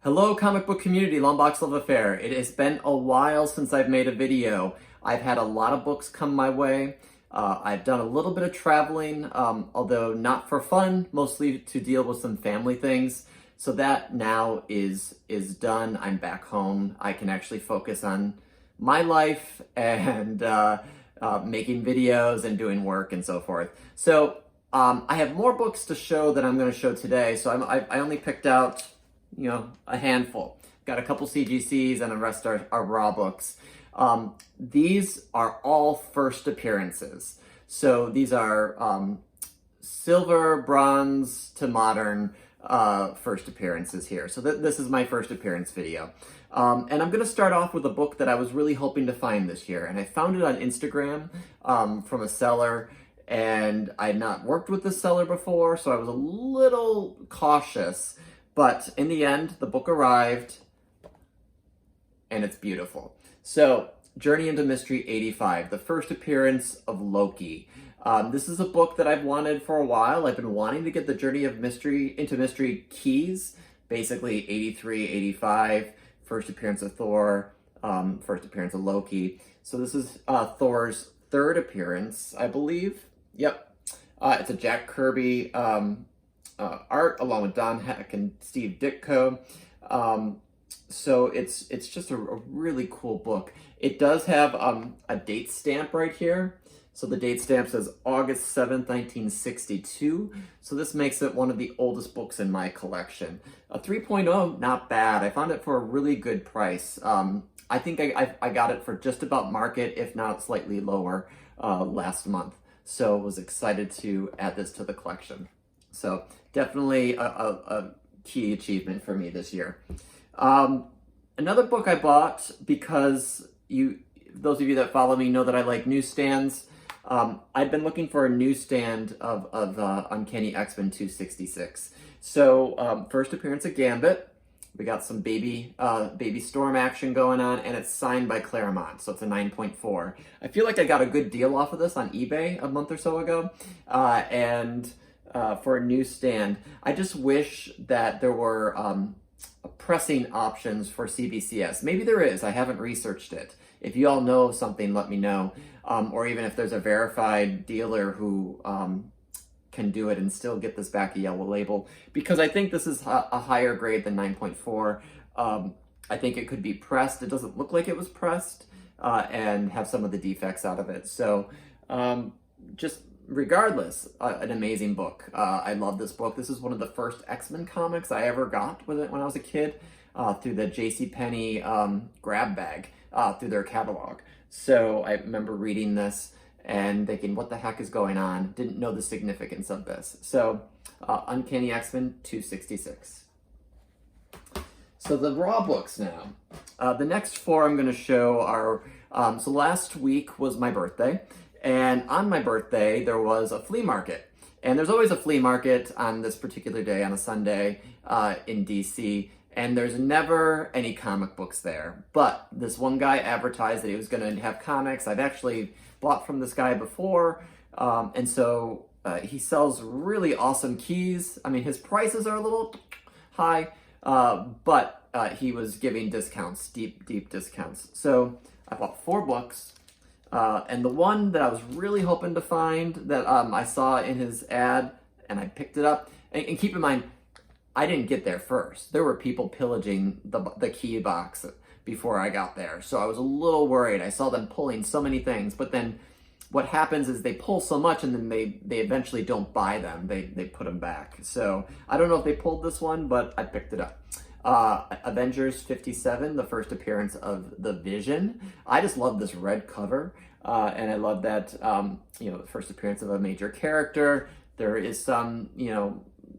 Hello comic book community, Long Box Love Affair. It has been a while since I've made a video. I've had a lot of books come my way. I've done a little bit of traveling, although not for fun, mostly to deal with some family things. So that now is done. I'm back home. I can actually focus on my life and making videos and doing work and so forth. So I have more books to show than I'm going to show today. So I only picked out a handful. Got a couple CGCs and the rest are raw books. These are all first appearances. So these are silver, bronze to modern first appearances here. So this is my first appearance video. And I'm going to start off with a book that I was really hoping to find this year. And I found it on Instagram from a seller. And I had not worked with this seller before, so I was a little cautious. But in the end, the book arrived, and it's beautiful. So, Journey into Mystery 85, the first appearance of Loki. This is a book that I've wanted for a while. I've been wanting to get the Journey of Mystery into Mystery keys, basically 83, 85, first appearance of Thor, first appearance of Loki. So this is Thor's third appearance, I believe. Yep. It's a Jack Kirby art along with Don Heck and Steve Ditko. So it's just a really cool book. It does have a date stamp right here. So the date stamp says August 7th, 1962. So this makes it one of the oldest books in my collection. A 3.0, not bad. I found it for a really good price. I think I got it for just about market, if not slightly lower, last month. So was excited to add this to the collection. So definitely a key achievement for me this year. Another book I bought because those of you that follow me know that I like newsstands. I've been looking for a newsstand of Uncanny XMen 266. So first appearance of Gambit. We got some baby Storm action going on, and it's signed by Claremont, so it's a 9.4. I feel like I got a good deal off of this on eBay a month or so ago, and for a newsstand. I just wish that there were pressing options for CBCS. Maybe there is. I haven't researched it. If you all know of something, let me know. Or even if there's a verified dealer who can do it and still get this back a yellow label, because I think this is a higher grade than 9.4. I think it could be pressed. It doesn't look like it was pressed, and have some of the defects out of it. So just regardless, an amazing book. I love this book. This is one of the first X-Men comics I ever got with it when I was a kid, through the JCPenney grab bag, through their catalog. So I remember reading this and thinking, what the heck is going on? Didn't know the significance of this. So, Uncanny X-Men 266. So the raw books now. The next four I'm going to show are, so last week was my birthday, and on my birthday there was a flea market. And there's always a flea market on this particular day, on a Sunday, in DC. And there's never any comic books there. But this one guy advertised that he was going to have comics. I've actually bought from this guy before. And so he sells really awesome keys. I mean, his prices are a little high, but he was giving discounts, deep discounts. So I bought 4 books. And the one that I was really hoping to find that I saw in his ad, and I picked it up. And keep in mind, I didn't get there first. There were people pillaging the key box before I got there. So I was a little worried. I saw them pulling so many things, but then what happens is they pull so much and then they eventually don't buy them. They put them back. So I don't know if they pulled this one, but I picked it up. Avengers 57, the first appearance of the Vision. I just love this red cover. And I love that, the first appearance of a major character. There is some,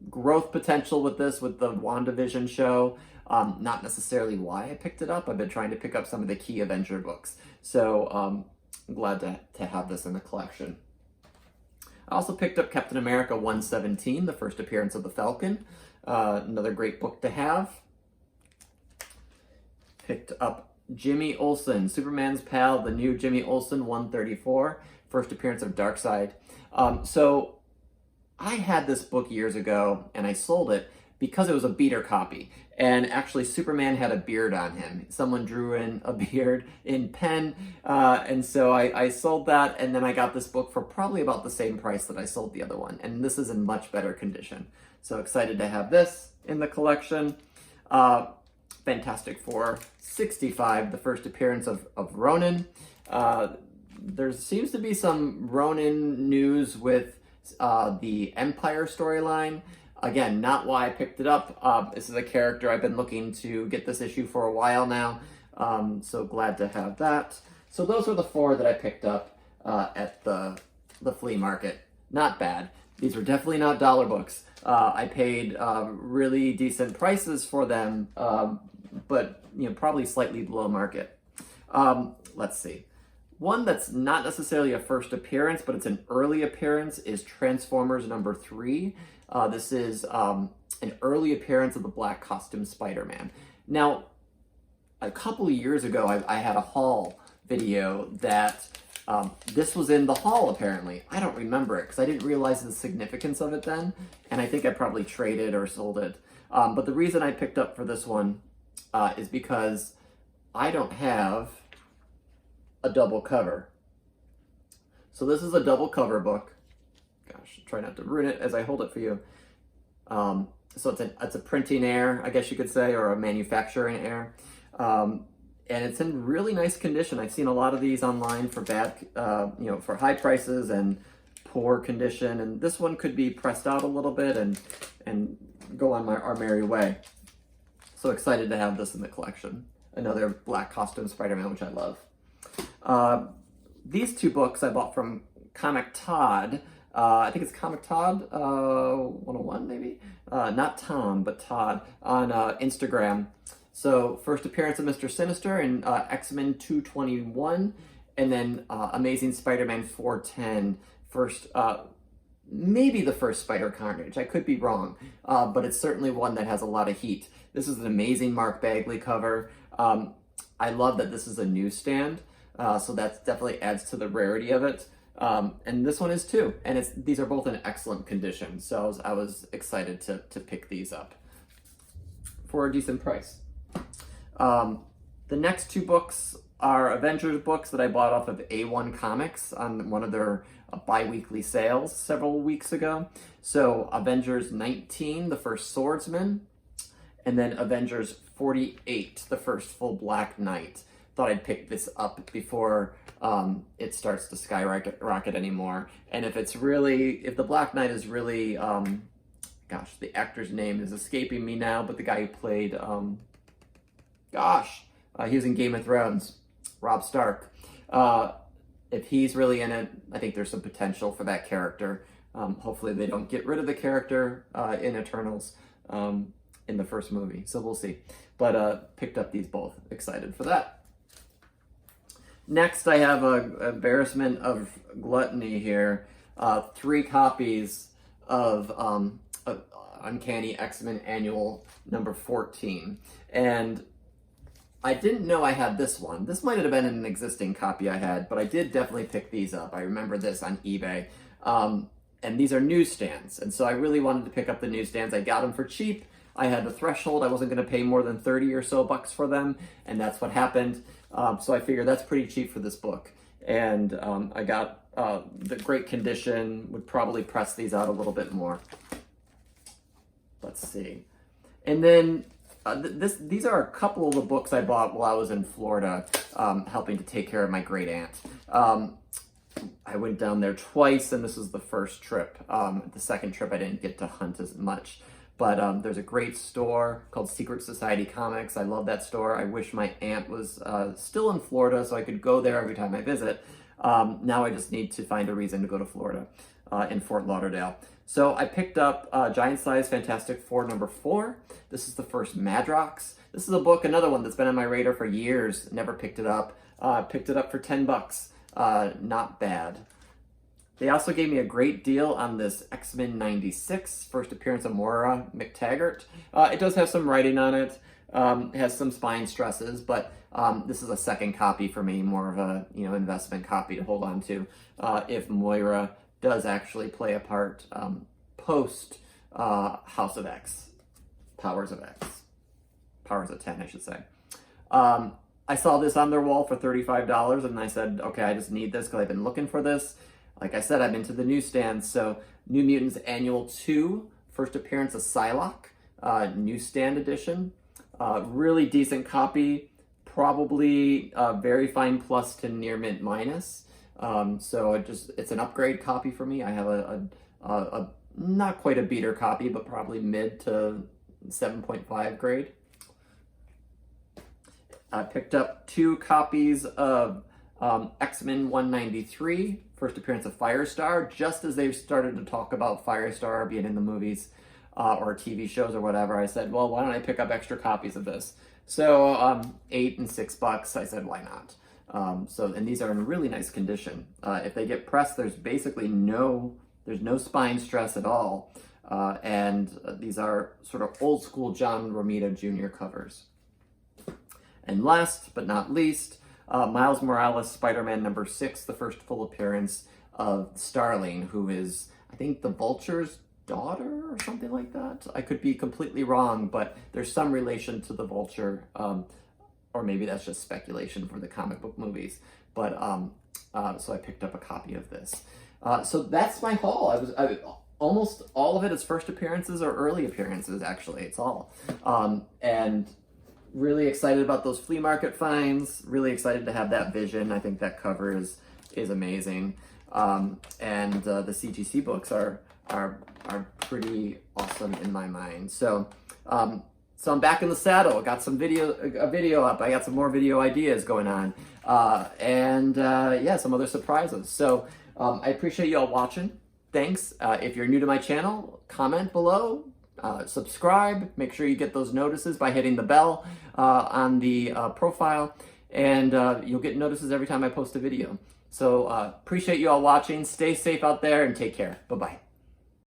growth potential with this, with the WandaVision show. Not necessarily why I picked it up. I've been trying to pick up some of the key Avenger books. So I'm glad to have this in the collection. I also picked up Captain America 117, the first appearance of the Falcon. Another great book to have. Picked up Jimmy Olsen, Superman's pal, the new Jimmy Olsen 134, first appearance of Darkseid. So I had this book years ago and I sold it, because it was a beater copy. And actually Superman had a beard on him. Someone drew in a beard in pen. And so I sold that, and then I got this book for probably about the same price that I sold the other one. And this is in much better condition. So excited to have this in the collection. Fantastic Four 65, the first appearance of Ronin. There seems to be some Ronin news with the Empire storyline. Again, not why I picked it up. This is a character I've been looking to get this issue for a while now. So glad to have that. So those are the 4 that I picked up at the flea market. Not bad. These were definitely not dollar books. I paid really decent prices for them, but probably slightly below market. Let's see. One that's not necessarily a first appearance, but it's an early appearance, is Transformers number 3. This is an early appearance of the black costume Spider-Man. Now, a couple of years ago, I had a haul video that this was in the haul, apparently. I don't remember it because I didn't realize the significance of it then, and I think I probably traded or sold it. But the reason I picked up for this one is because I don't have a double cover. So this is a double cover book. Gosh, try not to ruin it as I hold it for you. So it's a printing error, I guess you could say, or a manufacturing error. And it's in really nice condition. I've seen a lot of these online for bad, for high prices and poor condition. And this one could be pressed out a little bit and go on our merry way. So excited to have this in the collection. Another black costume Spider-Man, which I love. These 2 books I bought from Comic Todd. I think it's Comic Todd 101 maybe? Not Tom, but Todd on Instagram. So first appearance of Mr. Sinister in X-Men 221, and then Amazing Spider-Man 410. Maybe the first Spider Carnage. I could be wrong, but it's certainly one that has a lot of heat. This is an amazing Mark Bagley cover. I love that this is a newsstand. So that definitely adds to the rarity of it. And this one is too. And these are both in excellent condition. So I was excited to pick these up for a decent price. The next 2 books are Avengers books that I bought off of A1 Comics on one of their bi-weekly sales several weeks ago. So Avengers 19, the first Swordsman, and then Avengers 48, the first Full Black Knight. Thought I'd pick this up before it starts to skyrocket anymore. And if the Black Knight is really, gosh, the actor's name is escaping me now, but the guy who played, he was in Game of Thrones, Robb Stark. If he's really in it, I think there's some potential for that character. Hopefully they don't get rid of the character in Eternals in the first movie, so we'll see. But picked up these both, excited for that. Next, I have an embarrassment of gluttony here. 3 copies of Uncanny XMen Annual number 14. And I didn't know I had this one. This might have been an existing copy I had, but I did definitely pick these up. I remember this on eBay. And these are newsstands. And so I really wanted to pick up the newsstands. I got them for cheap. I had the threshold. I wasn't going to pay more than 30 or so bucks for them. And that's what happened. So I figured that's pretty cheap for this book. And I got the great condition, would probably press these out a little bit more. Let's see. And then these are a couple of the books I bought while I was in Florida, helping to take care of my great aunt. I went down there twice, and this was the first trip. The second trip I didn't get to hunt as much. But there's a great store called Secret Society Comics. I love that store. I wish my aunt was still in Florida so I could go there every time I visit. Now I just need to find a reason to go to Florida in Fort Lauderdale. So I picked up Giant Size Fantastic Four number 4. This is the first Madrox. This is a book, another one that's been on my radar for years. Never picked it up. Picked it up for 10 bucks. Not bad. They also gave me a great deal on this X-Men 96, first appearance of Moira McTaggart. It does have some writing on it. It has some spine stresses, but this is a second copy for me, more of a investment copy to hold on to if Moira does actually play a part post House of X. Powers of X. Powers of 10, I should say. I saw this on their wall for $35, and I said, okay, I just need this because I've been looking for this. Like I said, I'm into the newsstands, so New Mutants Annual 2, first appearance of Psylocke, newsstand edition. Really decent copy, probably very fine plus to near mint minus. So it's an upgrade copy for me. I have a not quite a beater copy, but probably mid to 7.5 grade. I picked up 2 copies of XMen 193, first appearance of Firestar, just as they started to talk about Firestar being in the movies or TV shows or whatever. I said, well, why don't I pick up extra copies of this? So $8 and $6, I said, why not? And these are in really nice condition. If they get pressed, there's basically no spine stress at all. These are sort of old school John Romita Jr. covers. And last but not least, Miles Morales, Spider-Man number 6, the first full appearance of Starling, who is, I think, the Vulture's daughter or something like that. I could be completely wrong, but there's some relation to the Vulture, or maybe that's just speculation for the comic book movies. But so I picked up a copy of this. So that's my haul. Almost all of it is first appearances or early appearances, actually. It's all. And really excited about those flea market finds. Really excited to have that Vision. I think that cover is amazing. The CGC books are pretty awesome in my mind. So I'm back in the saddle. Got a video up. I got some more video ideas going on. Some other surprises. So I appreciate you all watching. Thanks. If you're new to my channel, comment below. Subscribe, make sure you get those notices by hitting the bell on the profile, and you'll get notices every time I post a video. So appreciate you all watching. Stay safe out there and take care. Bye-bye.